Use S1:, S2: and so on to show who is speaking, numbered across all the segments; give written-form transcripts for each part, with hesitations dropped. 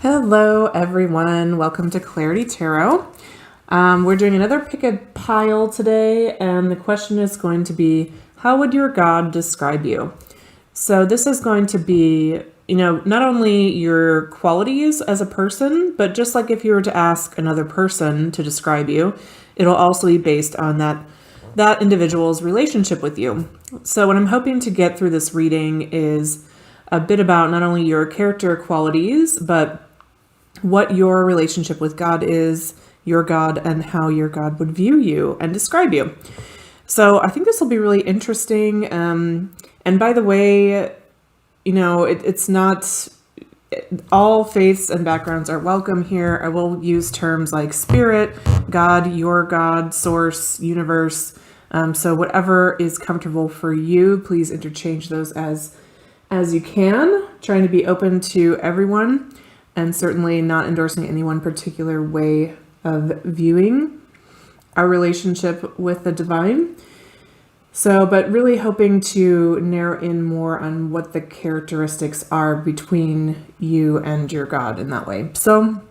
S1: Hello, everyone. Welcome to Clarity Tarot. We're doing another pick a pile today, and the question is going to be, how would your God describe you? So this is going to be, not only your qualities as a person, but just like if you were to ask another person to describe you, it'll also be based on that individual's relationship with you. So what I'm hoping to get through this reading is a bit about not only your character qualities, but what your relationship with God is, your God, and how your God would view you and describe you. So I think this will be really interesting. And by the way, it's not all faiths and backgrounds are welcome here. I will use terms like spirit, God, your God, source, universe. So whatever is comfortable for you, please interchange those as you can, trying to be open to everyone and certainly not endorsing any one particular way of viewing our relationship with the divine. So, but really hoping to narrow in more on what the characteristics are between you and your God in that way. So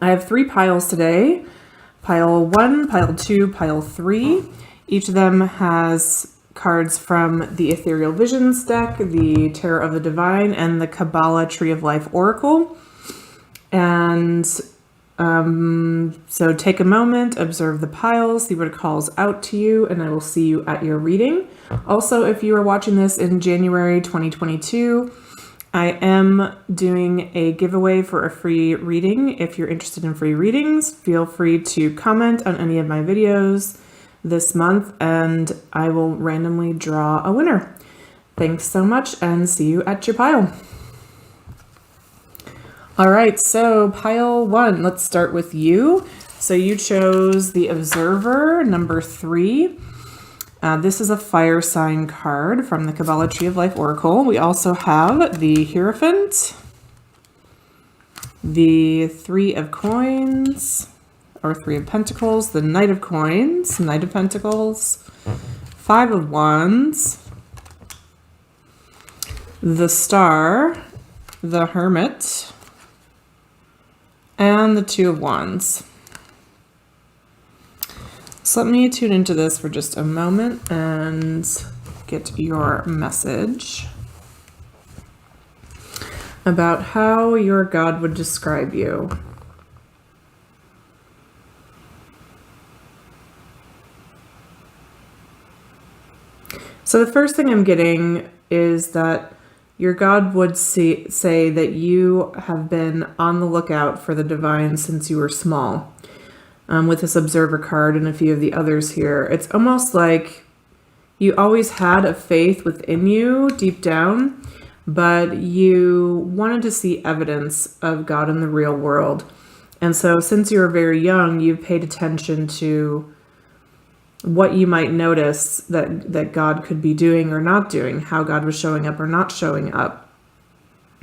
S1: I have 3 piles today, pile 1, pile 2, pile 3. Each of them has cards from the Ethereal Visions deck, the Tarot of the Divine, and the Kabbalah Tree of Life Oracle. And so take a moment, observe the piles, see what it calls out to you, and I will see you at your reading. Also, if you are watching this in January 2022, I am doing a giveaway for a free reading. If you're interested in free readings, feel free to comment on any of my videos this month, and I will randomly draw a winner. Thanks so much, and see you at your pile. All right, so pile 1, let's start with you. So you chose the Observer, number 3. This is a fire sign card from the Kabbalah Tree of Life Oracle. We also have the Hierophant, the 3 of Coins, or 3 of Pentacles, the Knight of Coins, Knight of Pentacles, 5 of Wands, the Star, the Hermit, and the 2 of Wands. So let me tune into this for just a moment and get your message about how your God would describe you. So the first thing I'm getting is that your God would say that you have been on the lookout for the divine since you were small. With this Observer card and a few of the others here, it's almost like you always had a faith within you deep down, but you wanted to see evidence of God in the real world. And so since you were very young, you paid attention to what you might notice that God could be doing or not doing, how God was showing up or not showing up,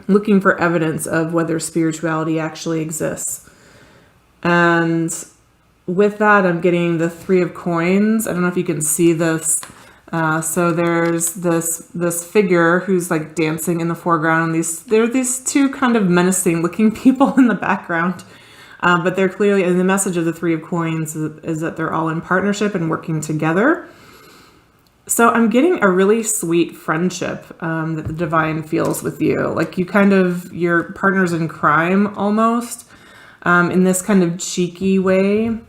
S1: looking for evidence of whether spirituality actually exists. And with that, I'm getting the 3 of Coins. I don't know if you can see this. So there's this figure who's like dancing in the foreground, and there are these 2 kind of menacing looking people in the background. But they're clearly, and the message of the 3 of Coins is that they're all in partnership and working together. So I'm getting a really sweet friendship that the divine feels with you. Like you're partners in crime almost, in this kind of cheeky way.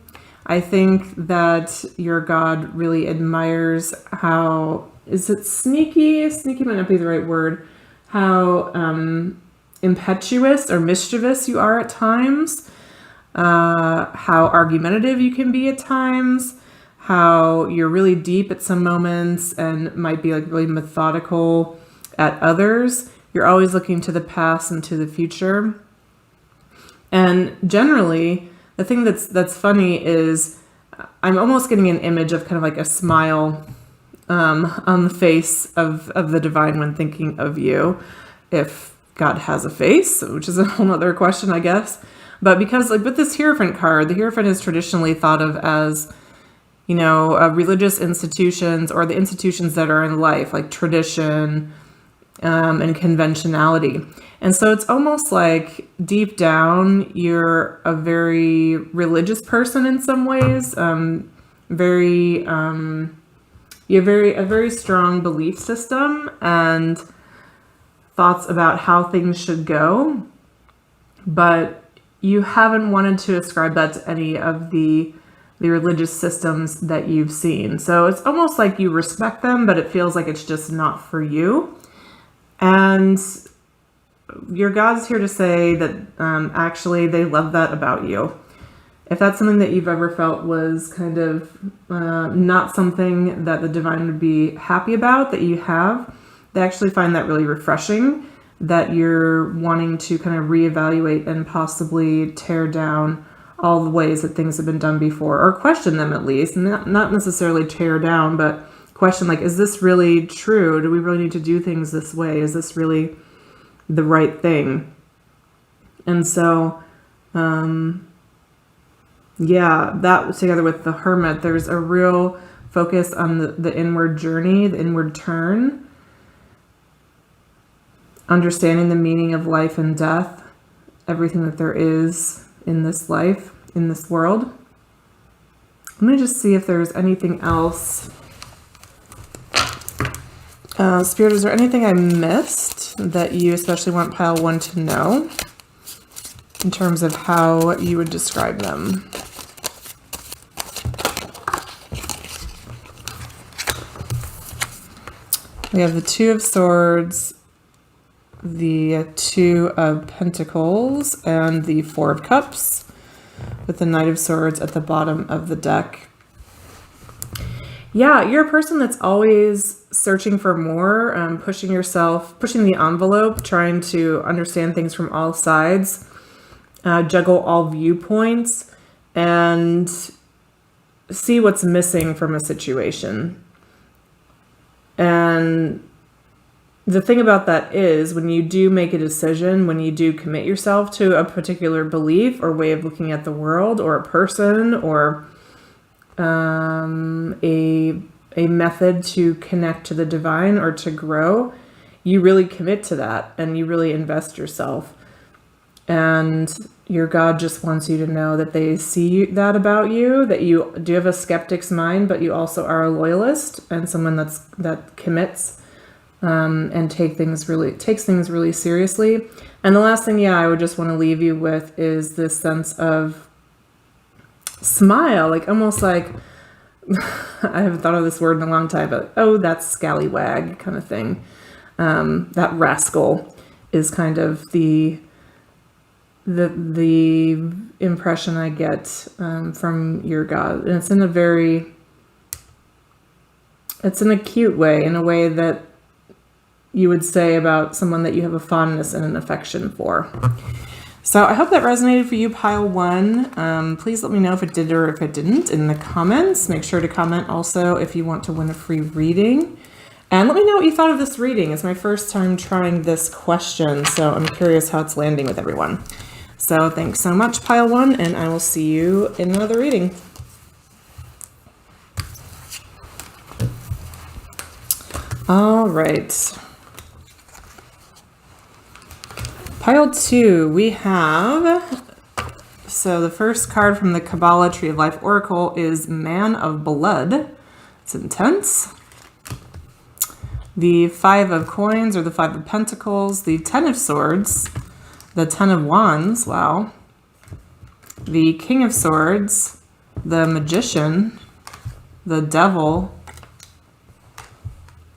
S1: I think that your God really admires how, is it sneaky? Sneaky might not be the right word. How impetuous or mischievous you are at times. How argumentative you can be at times, how you're really deep at some moments and might be like really methodical at others. You're always looking to the past and to the future. And generally, the thing that's funny is I'm almost getting an image of kind of like a smile on the face of the divine when thinking of you, if God has a face, which is a whole other question, I guess. But because like with this Hierophant card, the Hierophant is traditionally thought of as, religious institutions or the institutions that are in life, like tradition and conventionality. And so it's almost like deep down, you're a very religious person in some ways, you have a very strong belief system and thoughts about how things should go, but you haven't wanted to ascribe that to any of the religious systems that you've seen. So it's almost like you respect them, but it feels like it's just not for you. And your God's here to say that actually they love that about you. If that's something that you've ever felt was kind of not something that the divine would be happy about, that you have, they actually find that really refreshing, that you're wanting to kind of reevaluate and possibly tear down all the ways that things have been done before, or question them at least, not necessarily tear down, but question like, is this really true? Do we really need to do things this way? Is this really the right thing? And so, that together with the Hermit, there's a real focus on the inward journey, the inward turn, understanding the meaning of life and death, everything that there is in this life, in this world. Let me just see if there's anything else. Spirit, is there anything I missed that you especially want pile 1 to know in terms of how you would describe them? We have the Two of Swords, the Two of Pentacles, and the Four of Cups, with the Knight of Swords at the bottom of the deck. Yeah, you're a person that's always searching for more, pushing the envelope, trying to understand things from all sides, juggle all viewpoints, and see what's missing from a situation. And the thing about that is, when you do make a decision, when you do commit yourself to a particular belief or way of looking at the world, or a person, or a method to connect to the divine or to grow, you really commit to that and you really invest yourself. And your God just wants you to know that they see that about you, that you do have a skeptic's mind, but you also are a loyalist and someone that commits and takes things really seriously. And the last thing, I would just want to leave you with is this sense of smile, like almost like, I haven't thought of this word in a long time, but that's scallywag kind of thing. That rascal is kind of the impression I get from your God. And it's in a cute way, in a way that you would say about someone that you have a fondness and an affection for. So I hope that resonated for you, pile 1. Please let me know if it did or if it didn't in the comments. Make sure to comment also if you want to win a free reading. And let me know what you thought of this reading. It's my first time trying this question, so I'm curious how it's landing with everyone. So thanks so much, pile 1, and I will see you in another reading. All right. Pile 2, we have, so the first card from the Kabbalah Tree of Life Oracle is Man of Blood. It's intense. The 5 of Coins, or the 5 of Pentacles, the 10 of Swords, the 10 of Wands, wow, the King of Swords, the Magician, the Devil,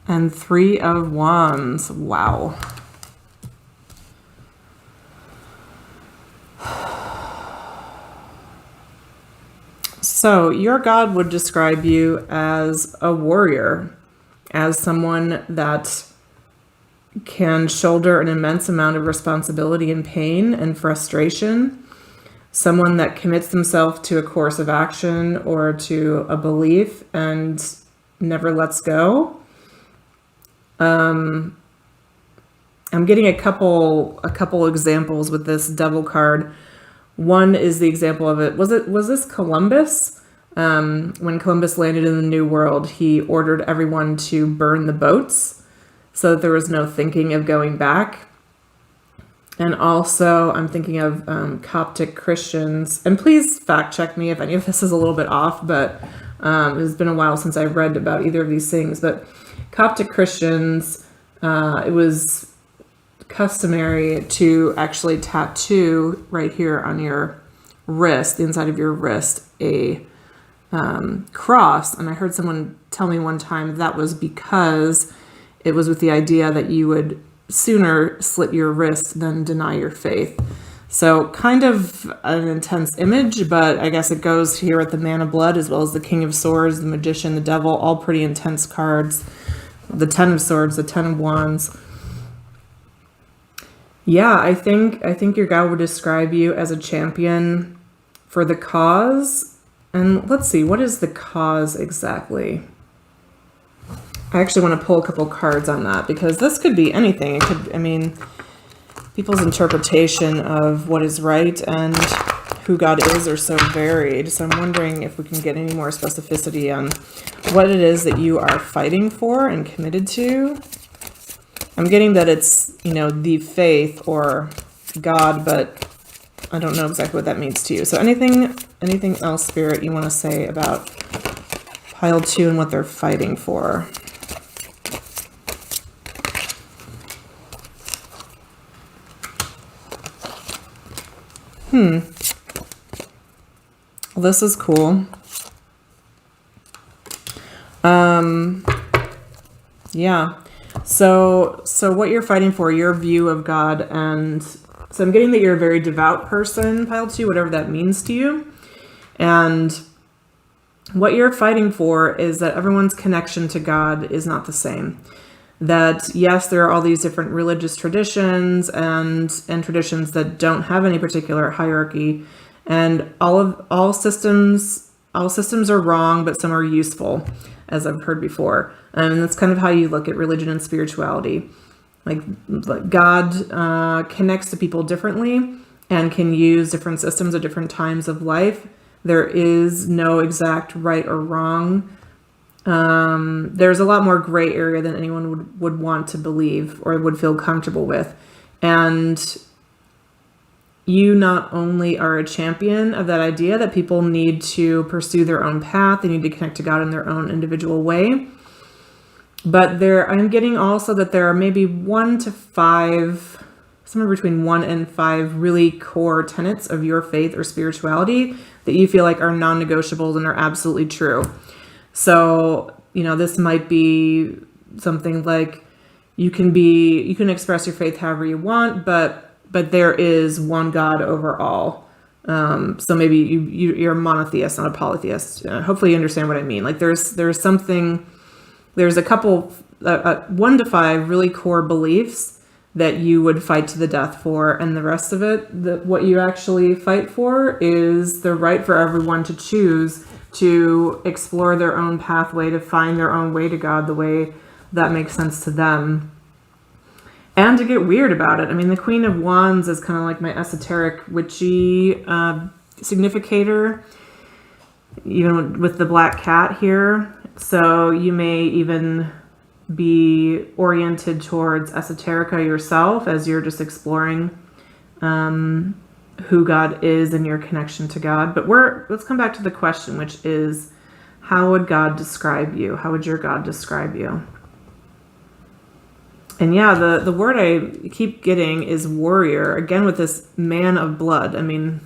S1: and 3 of Wands, wow. So your God would describe you as a warrior, as someone that can shoulder an immense amount of responsibility and pain and frustration, someone that commits themselves to a course of action or to a belief and never lets go. I'm getting a couple examples with this Devil card. One is the example of it. Was this Columbus? When Columbus landed in the New World, he ordered everyone to burn the boats so that there was no thinking of going back. And also, I'm thinking of Coptic Christians. And please fact check me if any of this is a little bit off, but it's been a while since I read about either of these things. But Coptic Christians, it was customary to actually tattoo right here on your wrist, the inside of your wrist, a cross. And I heard someone tell me one time that was because it was with the idea that you would sooner slit your wrist than deny your faith. So kind of an intense image, but I guess it goes here with the Man of Blood as well as the King of Swords, the Magician, the Devil, all pretty intense cards. The Ten of Swords, the Ten of Wands. Yeah, I think your God would describe you as a champion for the cause. And let's see, what is the cause exactly? I actually want to pull a couple cards on that because this could be anything. It could, I mean, people's interpretation of what is right and who God is are so varied. So I'm wondering if we can get any more specificity on what it is that you are fighting for and committed to. I'm getting that it's, the faith or God, but I don't know exactly what that means to you. So anything else, Spirit, you want to say about pile 2 and what they're fighting for? Well, this is cool. Yeah. So what you're fighting for, your view of God, and so I'm getting that you're a very devout person, pile 2, whatever that means to you. And what you're fighting for is that everyone's connection to God is not the same. That yes, there are all these different religious traditions and traditions that don't have any particular hierarchy, and all systems are wrong, but some are useful, as I've heard before. And that's kind of how you look at religion and spirituality. Like God connects to people differently and can use different systems at different times of life. There is no exact right or wrong. There's a lot more gray area than anyone would want to believe or would feel comfortable with. And you not only are a champion of that idea that people need to pursue their own path, they need to connect to God in their own individual way, but I'm getting also that there are maybe 1 to 5, somewhere between 1 and 5 really core tenets of your faith or spirituality that you feel like are non-negotiables and are absolutely true. So, this might be something like you can express your faith however you want, but there is one God over all. So maybe you're a monotheist, not a polytheist. Hopefully you understand what I mean. Like there's a couple, 1 to 5 really core beliefs that you would fight to the death for. And the rest of it, what you actually fight for is the right for everyone to choose to explore their own pathway, to find their own way to God the way that makes sense to them. And to get weird about it. I mean, the Queen of Wands is kind of like my esoteric, witchy significator, even with the black cat here. So you may even be oriented towards esoterica yourself as you're just exploring who God is and your connection to God. But let's come back to the question, which is, how would God describe you? How would your God describe you? And yeah, the word I keep getting is warrior, again with this Man of Blood. I mean,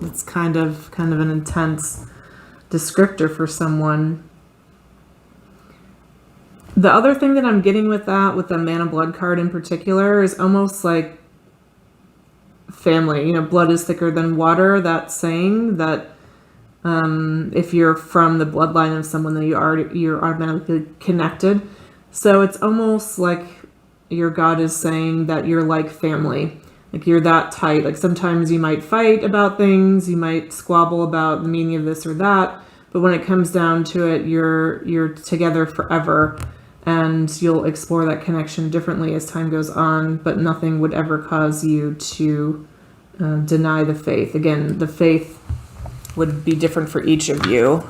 S1: it's kind of an intense descriptor for someone. The other thing that I'm getting with the Man of Blood card in particular is almost like family. Blood is thicker than water, that saying that if you're from the bloodline of someone, then you're automatically connected. So it's almost like your God is saying that you're like family, like you're that tight. Like sometimes you might fight about things, you might squabble about the meaning of this or that, but when it comes down to it, you're together forever, and you'll explore that connection differently as time goes on, but nothing would ever cause you to deny the faith. Again, the faith would be different for each of you.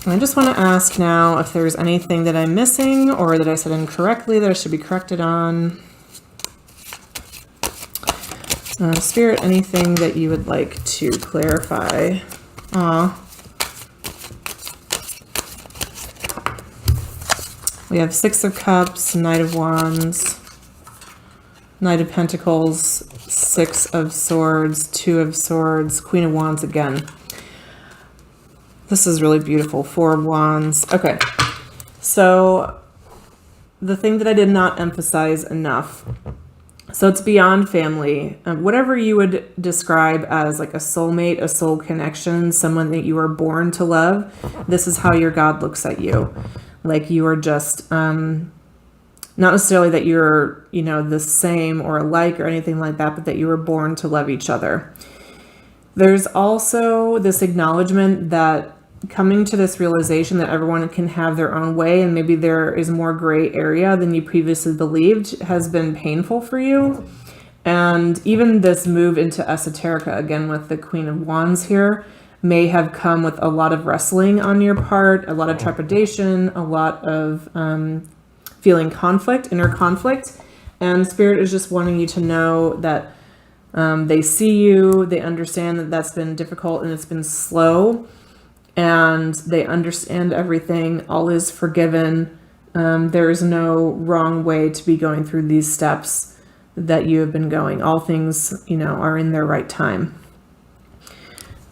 S1: I just want to ask now if there's anything that I'm missing or that I said incorrectly that I should be corrected on. Spirit, anything that you would like to clarify? We have Six of Cups, Knight of Wands, Knight of Pentacles, Six of Swords, Two of Swords, Queen of Wands again. This is really beautiful. Four of Wands. Okay, so the thing that I did not emphasize enough, so it's beyond family. Whatever you would describe as like a soulmate, a soul connection, someone that you were born to love, this is how your God looks at you. Like you are just, not necessarily that you're, the same or alike or anything like that, but that you were born to love each other. There's also this acknowledgement that coming to this realization that everyone can have their own way and maybe there is more gray area than you previously believed has been painful for you. And even this move into esoterica, again with the Queen of Wands here, may have come with a lot of wrestling on your part, a lot of trepidation, a lot of feeling conflict, inner conflict. And Spirit is just wanting you to know that they see you, they understand that that's been difficult and it's been slow, and they understand everything. All is forgiven. There is no wrong way to be going through these steps that you have been going. All things, are in their right time.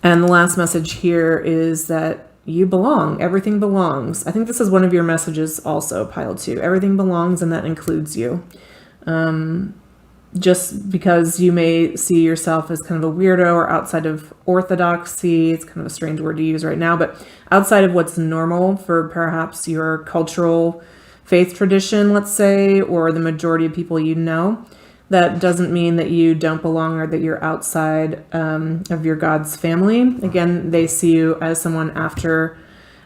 S1: And the last message here is that you belong. Everything belongs. I think this is one of your messages also, pile 2. Everything belongs, and that includes you. Just because you may see yourself as kind of a weirdo or outside of orthodoxy, it's kind of a strange word to use right now, but outside of what's normal for perhaps your cultural faith tradition, let's say, or the majority of people that doesn't mean that you don't belong or that you're outside of your God's family. Again, they see you as someone after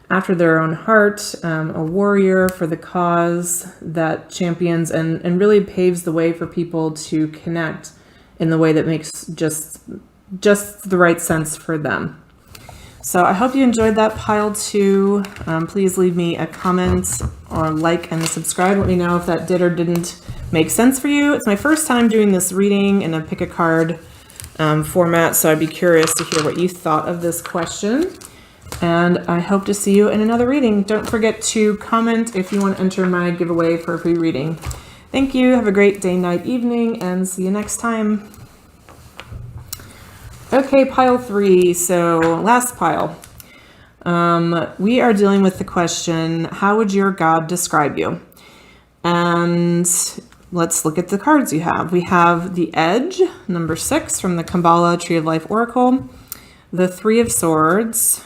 S1: their own heart, a warrior for the cause that champions and really paves the way for people to connect in the way that makes just the right sense for them. So I hope you enjoyed that, pile 2. Please leave me a comment or like and subscribe. Let me know if that did or didn't make sense for you. It's my first time doing this reading in a pick a card format, so I'd be curious to hear what you thought of this question. And I hope to see you in another reading. Don't forget to comment if you want to enter my giveaway for a free reading. Thank you. Have a great day, night, evening, and see you next time. Okay, pile 3. So last pile. We are dealing with the question, how would your God describe you? And let's look at the cards you have. We have the Edge, number 6 from the Kabbalah Tree of Life Oracle, the Three of Swords,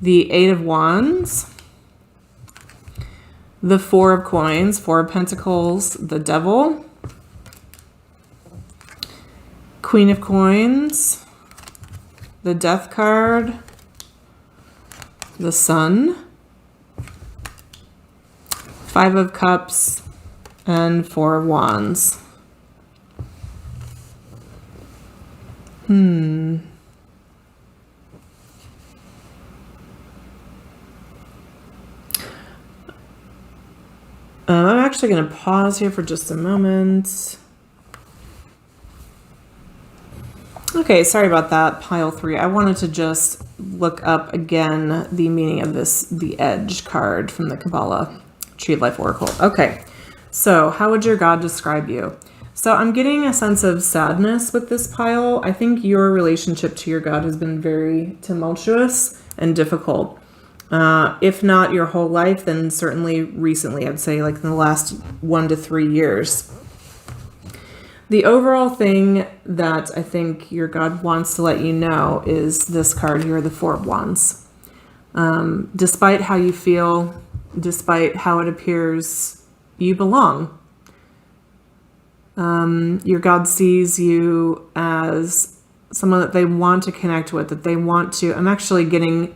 S1: the Eight of Wands, the Four of Coins, Four of Pentacles, the Devil, Queen of Coins, the Death card, the Sun, Five of Cups, and Four of Wands. I'm actually going to pause here for just a moment. Okay, sorry about that, pile 3. I wanted to just look up again the meaning of the Edge card from the Kabbalah Tree of Life Oracle. Okay, so how would your God describe you? So I'm getting a sense of sadness with this pile. I think your relationship to your God has been very tumultuous and difficult. If not your whole life, then certainly recently, I'd say like in the last 1 to 3 years. The overall thing that I think your God wants to let you know is this card here, the Four of Wands. Despite how you feel, despite how it appears, you belong. Your God sees you as someone that they want to connect with, that they want to. I'm actually getting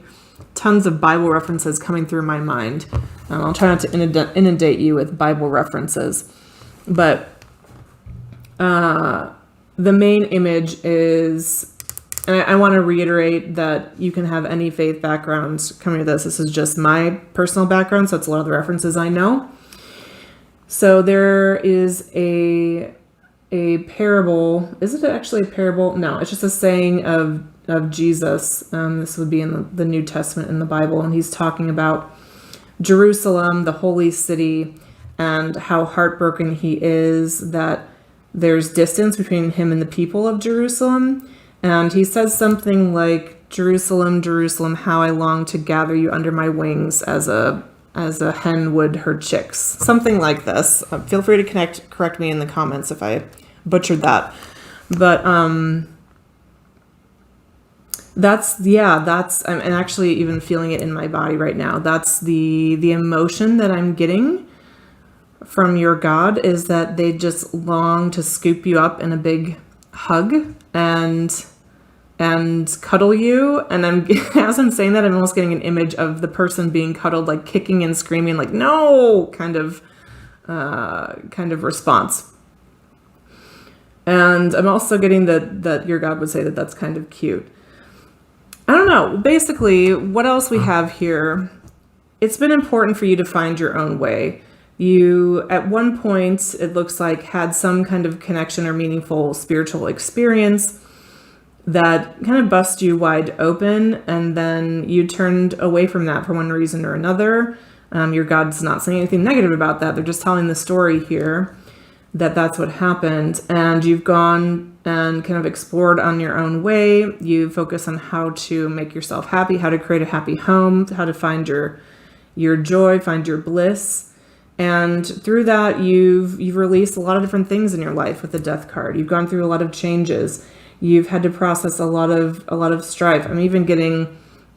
S1: tons of Bible references coming through my mind. I'll try not to inundate you with Bible references, but the main image is and I want to reiterate that you can have any faith background coming to this. This is just my personal background, so it's a lot of the references I know. So there is a parable. Is it actually a parable? No, it's just a saying of Jesus. This would be in the New Testament in the Bible, and he's talking about Jerusalem, the holy city, and how heartbroken he is that there's distance between him and the people of Jerusalem. And he says something like, "Jerusalem, Jerusalem, how I long to gather you under my wings as a hen would her chicks." Something like this. Feel free to correct me in the comments if I butchered that. But I'm actually even feeling it in my body right now. That's the emotion that I'm getting from your God, is that they just long to scoop you up in a big hug and cuddle you. And as I'm saying that, I'm almost getting an image of the person being cuddled, like kicking and screaming, like no kind of response. And I'm also getting that your God would say that that's kind of cute. I don't know. Basically, what else we have here, it's been important for you to find your own way. You, at one point, it looks like, had some kind of connection or meaningful spiritual experience that kind of bust you wide open, and then you turned away from that for one reason or another. Your God's not saying anything negative about that. They're just telling the story here that that's what happened. And you've gone and kind of explored on your own way. You focus on how to make yourself happy, how to create a happy home, how to find your joy, find your bliss. And through that, you've released a lot of different things in your life with the Death card. You've gone through a lot of changes. You've had to process a lot of strife. I'm even getting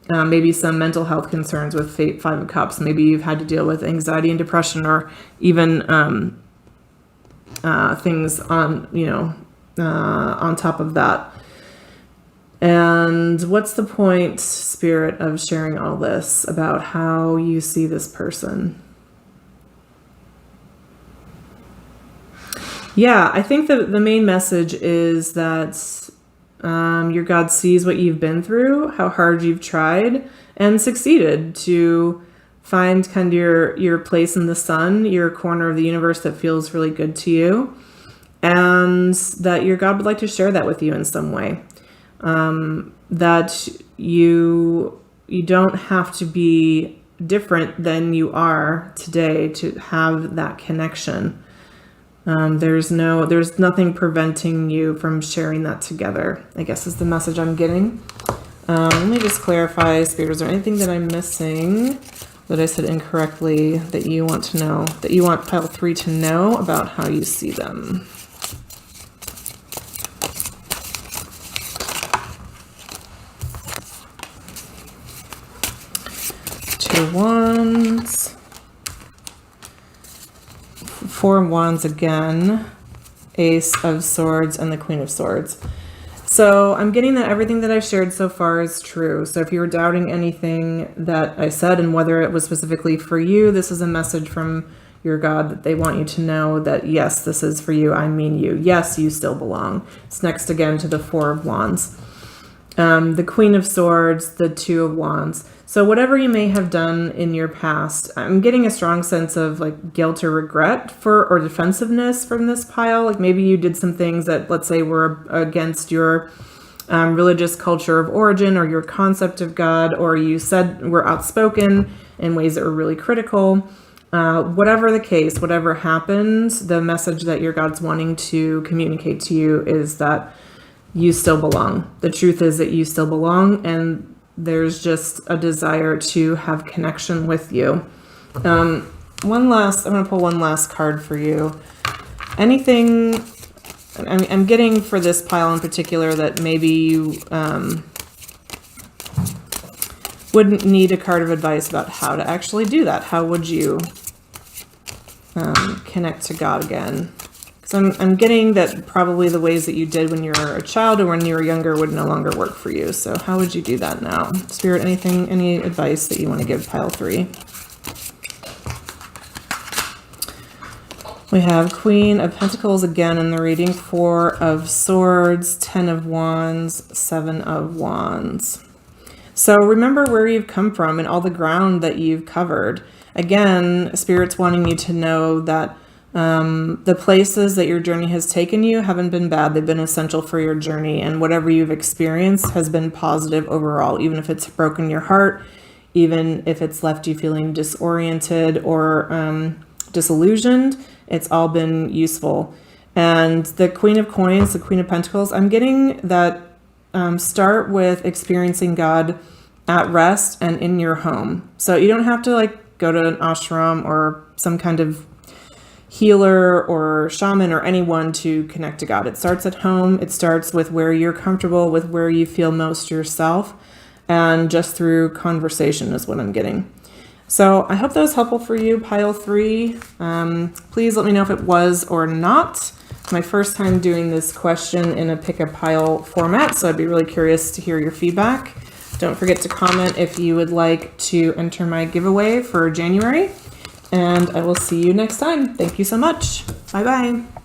S1: maybe some mental health concerns with Five of Cups. Maybe you've had to deal with anxiety and depression, or even things on top of that. And what's the point, Spirit, of sharing all this about how you see this person? Yeah, I think that the main message is that your God sees what you've been through, how hard you've tried and succeeded to find kind of your place in the sun, your corner of the universe that feels really good to you, and that your God would like to share that with you in some way. That you don't have to be different than you are today to have that connection. There's nothing preventing you from sharing that together, I guess, is the message I'm getting. Let me just clarify, Spirit, is there anything that I'm missing that I said incorrectly that you want to know, that you want pile 3 to know about how you see them? Two of Wands. 4 of Wands again, Ace of Swords, and the Queen of Swords. So I'm getting that everything that I've shared so far is true. So if you were doubting anything that I said, and whether it was specifically for you, this is a message from your God that they want you to know that, yes, this is for you. I mean you. Yes, you still belong. It's next again to the 4 of Wands. The Queen of Swords, the 2 of Wands. So whatever you may have done in your past, I'm getting a strong sense of like guilt or regret or defensiveness from this pile. Like maybe you did some things that, let's say, were against your religious culture of origin or your concept of God, or you said were outspoken in ways that were really critical. Whatever the case, whatever happened, the message that your God's wanting to communicate to you is that you still belong. The truth is that you still belong, and there's just a desire to have connection with you. I'm going to pull one last card for you. Anything, I'm getting for this pile in particular that maybe you wouldn't need a card of advice about how to actually do that. How would you connect to God again? So I'm getting that probably the ways that you did when you were a child or when you were younger would no longer work for you. So how would you do that now? Spirit, any advice that you want to give pile 3? We have Queen of Pentacles again in the reading, 4 of Swords, 10 of Wands, 7 of Wands. So remember where you've come from and all the ground that you've covered. Again, Spirit's wanting you to know that the places that your journey has taken you haven't been bad. They've been essential for your journey, and whatever you've experienced has been positive overall, even if it's broken your heart, even if it's left you feeling disoriented or disillusioned. It's all been useful. And the Queen of Coins, the Queen of Pentacles, I'm getting that start with experiencing God at rest and in your home. So you don't have to like go to an ashram or some kind of healer or shaman or anyone to connect to God. It starts at home. It starts with where you're comfortable, with where you feel most yourself, and just through conversation is what I'm getting. So I hope that was helpful for you, pile 3. Please let me know if it was or not. It's my first time doing this question in a pick a pile format, so I'd be really curious to hear your feedback. Don't forget to comment if you would like to enter my giveaway for January, and I will see you next time. Thank you so much. Bye-bye.